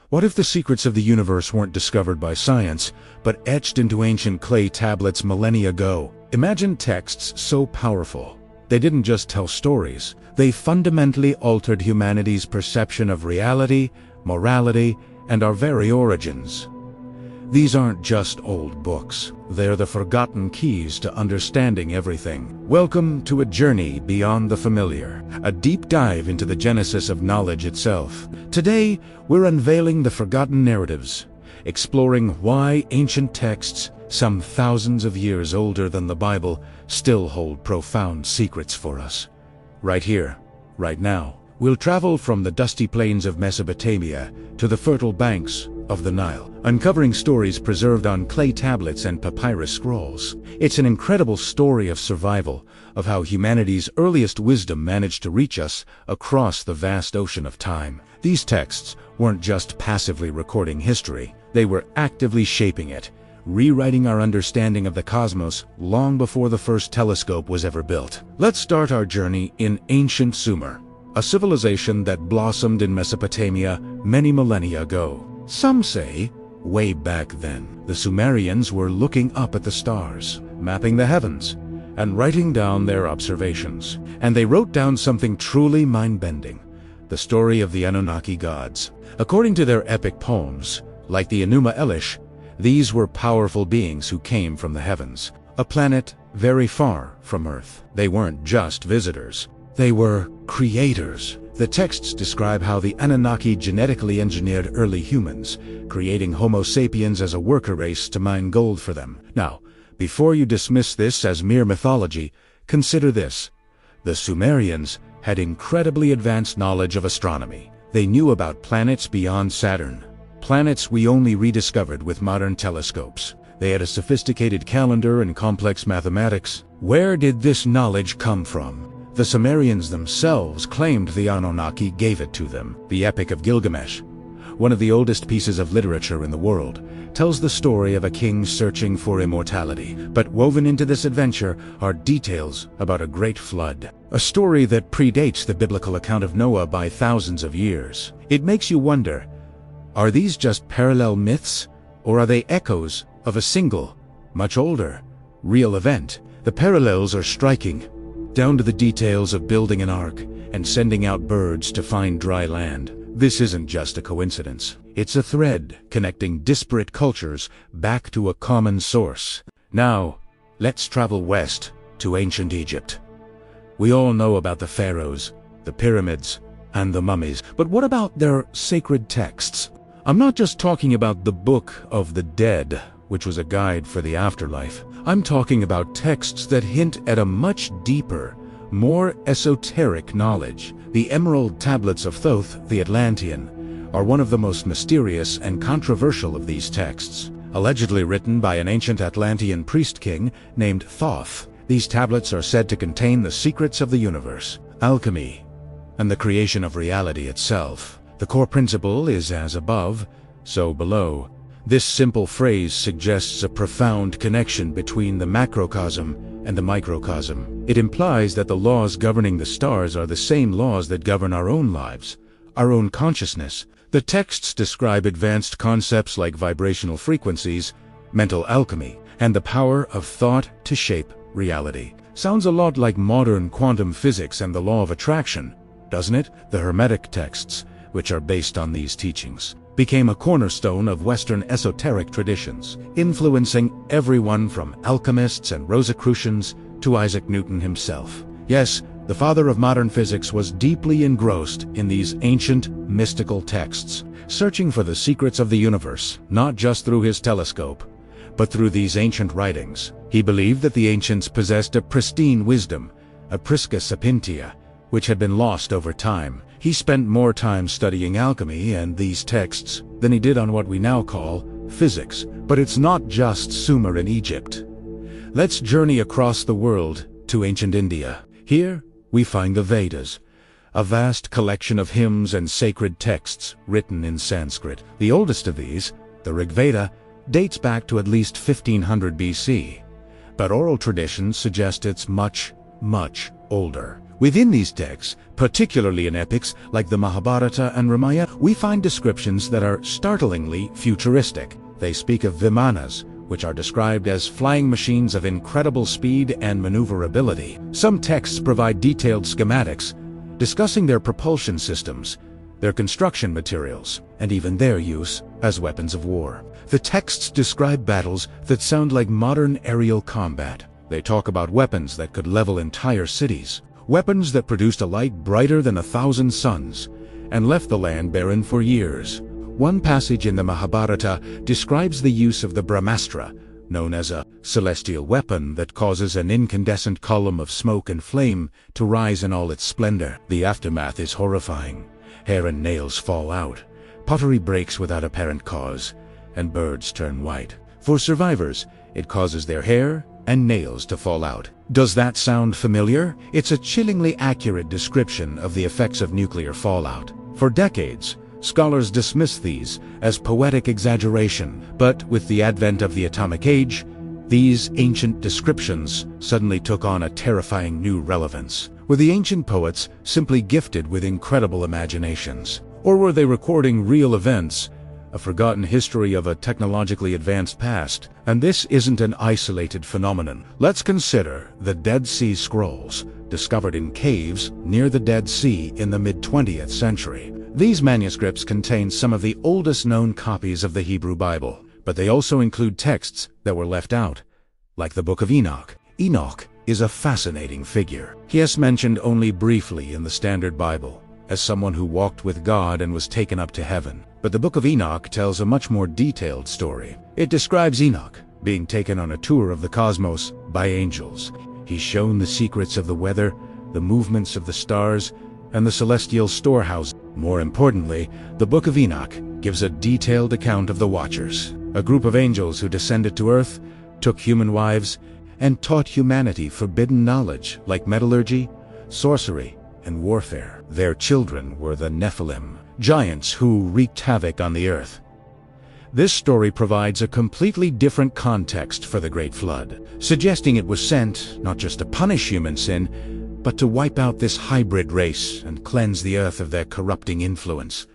What if the secrets of the universe weren't discovered by science, but etched into ancient clay tablets millennia ago? Imagine texts so powerful. They didn't just tell stories. They fundamentally altered humanity's perception of reality, morality, and our very origins. These aren't just old books. They're the forgotten keys to understanding everything. Welcome to a journey beyond the familiar, a deep dive into the genesis of knowledge itself. Today, we're unveiling the forgotten narratives, exploring why ancient texts, some thousands of years older than the Bible, still hold profound secrets for us. Right here, right now, we'll travel from the dusty plains of Mesopotamia to the fertile banks of the Nile, uncovering stories preserved on clay tablets and papyrus scrolls. It's an incredible story of survival, of how humanity's earliest wisdom managed to reach us across the vast ocean of time. These texts weren't just passively recording history, they were actively shaping it, rewriting our understanding of the cosmos long before the first telescope was ever built. Let's start our journey in ancient Sumer, a civilization that blossomed in Mesopotamia many millennia ago. Some say, way back then, the Sumerians were looking up at the stars, mapping the heavens, and writing down their observations. And they wrote down something truly mind-bending, the story of the Anunnaki gods. According to their epic poems, like the Enuma Elish, these were powerful beings who came from the heavens, a planet very far from Earth. They weren't just visitors, they were creators. The texts describe how the Anunnaki genetically engineered early humans, creating Homo sapiens as a worker race to mine gold for them. Now, before you dismiss this as mere mythology, consider this. The Sumerians had incredibly advanced knowledge of astronomy. They knew about planets beyond Saturn, planets we only rediscovered with modern telescopes. They had a sophisticated calendar and complex mathematics. Where did this knowledge come from? The Sumerians themselves claimed the Anunnaki gave it to them. The Epic of Gilgamesh, one of the oldest pieces of literature in the world, tells the story of a king searching for immortality. But woven into this adventure are details about a great flood, a story that predates the biblical account of Noah by thousands of years. It makes you wonder, are these just parallel myths, or are they echoes of a single, much older, real event? The parallels are striking, down to the details of building an ark and sending out birds to find dry land. This isn't just a coincidence. It's a thread connecting disparate cultures back to a common source. Now, let's travel west to ancient Egypt. We all know about the pharaohs, the pyramids, and the mummies, but what about their sacred texts? I'm not just talking about the Book of the Dead, which was a guide for the afterlife. I'm talking about texts that hint at a much deeper, more esoteric knowledge. The Emerald Tablets of Thoth, the Atlantean, are one of the most mysterious and controversial of these texts. Allegedly written by an ancient Atlantean priest-king named Thoth, these tablets are said to contain the secrets of the universe, alchemy, and the creation of reality itself. The core principle is as above, so below. This simple phrase suggests a profound connection between the macrocosm and the microcosm. It implies that the laws governing the stars are the same laws that govern our own lives, our own consciousness. The texts describe advanced concepts like vibrational frequencies, mental alchemy, and the power of thought to shape reality. Sounds a lot like modern quantum physics and the law of attraction, doesn't it? The Hermetic texts, which are based on these teachings, became a cornerstone of Western esoteric traditions, influencing everyone from alchemists and Rosicrucians to Isaac Newton himself. Yes, the father of modern physics was deeply engrossed in these ancient, mystical texts, searching for the secrets of the universe, not just through his telescope, but through these ancient writings. He believed that the ancients possessed a pristine wisdom, a prisca sapientia, which had been lost over time. He spent more time studying alchemy and these texts than he did on what we now call physics. But it's not just Sumer in Egypt. Let's journey across the world to ancient India. Here, we find the Vedas, a vast collection of hymns and sacred texts written in Sanskrit. The oldest of these, the Rig Veda, dates back to at least 1500 BC, but oral traditions suggest it's much, much older. Within these texts, particularly in epics like the Mahabharata and Ramayana, we find descriptions that are startlingly futuristic. They speak of vimanas, which are described as flying machines of incredible speed and maneuverability. Some texts provide detailed schematics, discussing their propulsion systems, their construction materials, and even their use as weapons of war. The texts describe battles that sound like modern aerial combat. They talk about weapons that could level entire cities, weapons that produced a light brighter than 1,000 suns, and left the land barren for years. One passage in the Mahabharata describes the use of the Brahmastra, known as a celestial weapon that causes an incandescent column of smoke and flame to rise in all its splendor. The aftermath is horrifying. Hair and nails fall out, pottery breaks without apparent cause, and birds turn white. For survivors, it causes their hair and nails to fall out. Does that sound familiar? It's a chillingly accurate description of the effects of nuclear fallout. For decades, scholars dismissed these as poetic exaggeration, but with the advent of the atomic age, these ancient descriptions suddenly took on a terrifying new relevance. Were the ancient poets simply gifted with incredible imaginations? Or were they recording real events, a forgotten history of a technologically advanced past? And this isn't an isolated phenomenon. Let's consider the Dead Sea Scrolls, discovered in caves near the Dead Sea in the mid-20th century. These manuscripts contain some of the oldest known copies of the Hebrew Bible, but they also include texts that were left out, like the Book of Enoch. Enoch is a fascinating figure. He is mentioned only briefly in the Standard Bible, as someone who walked with God and was taken up to heaven. But the Book of Enoch tells a much more detailed story. It describes Enoch being taken on a tour of the cosmos by angels. He's shown the secrets of the weather, the movements of the stars, and the celestial storehouse. More importantly, the Book of Enoch gives a detailed account of the Watchers, a group of angels who descended to earth, took human wives, and taught humanity forbidden knowledge like metallurgy, sorcery, and warfare. Their children were the Nephilim, giants who wreaked havoc on the earth. This story provides a completely different context for the Great Flood, suggesting it was sent not just to punish human sin, but to wipe out this hybrid race and cleanse the earth of their corrupting influence.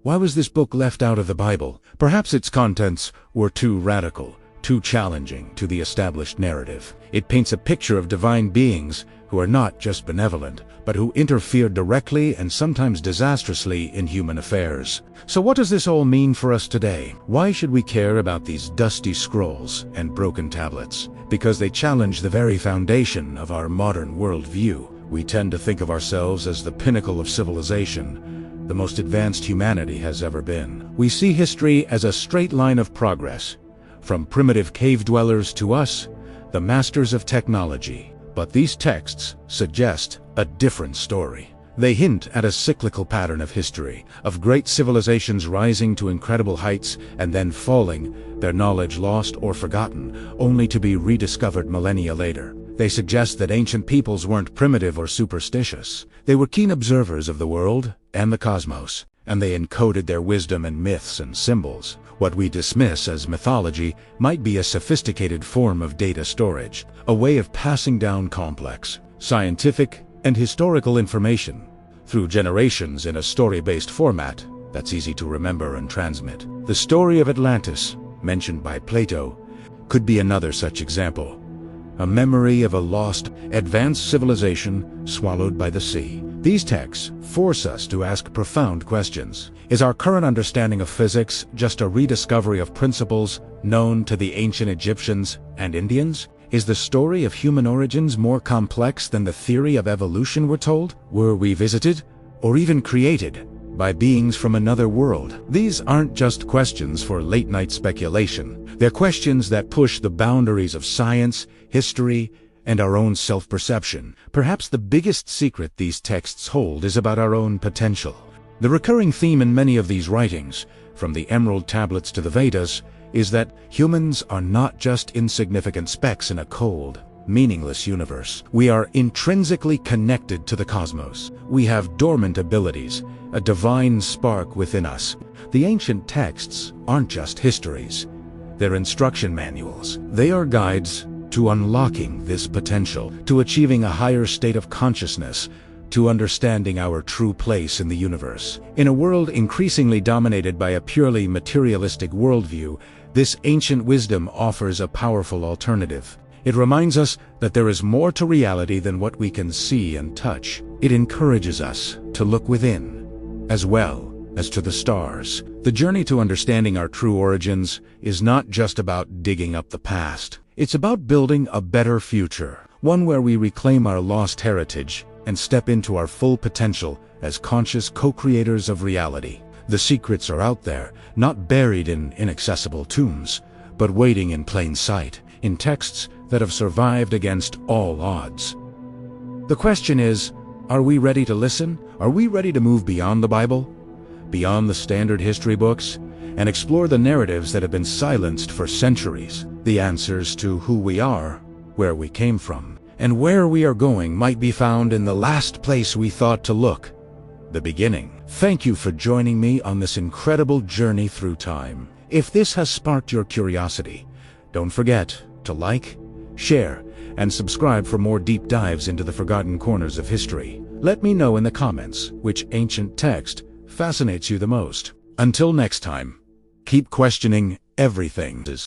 Why was this book left out of the Bible? Perhaps its contents were too radical, too challenging to the established narrative. It paints a picture of divine beings who are not just benevolent, but who interfere directly and sometimes disastrously in human affairs. So what does this all mean for us today? Why should we care about these dusty scrolls and broken tablets? Because they challenge the very foundation of our modern worldview. We tend to think of ourselves as the pinnacle of civilization, the most advanced humanity has ever been. We see history as a straight line of progress, from primitive cave dwellers to us, the masters of technology. But these texts suggest a different story. They hint at a cyclical pattern of history, of great civilizations rising to incredible heights and then falling, their knowledge lost or forgotten, only to be rediscovered millennia later. They suggest that ancient peoples weren't primitive or superstitious. They were keen observers of the world and the cosmos, and they encoded their wisdom in myths and symbols. What we dismiss as mythology might be a sophisticated form of data storage, a way of passing down complex, scientific, and historical information through generations in a story-based format that's easy to remember and transmit. The story of Atlantis, mentioned by Plato, could be another such example. A memory of a lost, advanced civilization swallowed by the sea. These texts force us to ask profound questions. Is our current understanding of physics just a rediscovery of principles known to the ancient Egyptians and Indians? Is the story of human origins more complex than the theory of evolution we're told? Were we visited, or even created, by beings from another world? These aren't just questions for late-night speculation. They're questions that push the boundaries of science, history, and our own self-perception. Perhaps the biggest secret these texts hold is about our own potential. The recurring theme in many of these writings, from the Emerald Tablets to the Vedas, is that humans are not just insignificant specks in a cold, meaningless universe. We are intrinsically connected to the cosmos. We have dormant abilities, a divine spark within us. The ancient texts aren't just histories. They're instruction manuals. They are guides to unlocking this potential, to achieving a higher state of consciousness, to understanding our true place in the universe. In a world increasingly dominated by a purely materialistic worldview, this ancient wisdom offers a powerful alternative. It reminds us that there is more to reality than what we can see and touch. It encourages us to look within, as well as to the stars. The journey to understanding our true origins is not just about digging up the past. It's about building a better future, one where we reclaim our lost heritage and step into our full potential as conscious co-creators of reality. The secrets are out there, not buried in inaccessible tombs, but waiting in plain sight, in texts that have survived against all odds. The question is, are we ready to listen? Are we ready to move beyond the Bible, beyond the standard history books, and explore the narratives that have been silenced for centuries? The answers to who we are, where we came from, and where we are going might be found in the last place we thought to look, the beginning. Thank you for joining me on this incredible journey through time. If this has sparked your curiosity, don't forget to like, share, and subscribe for more deep dives into the forgotten corners of history. Let me know in the comments which ancient text fascinates you the most. Until next time, keep questioning everything.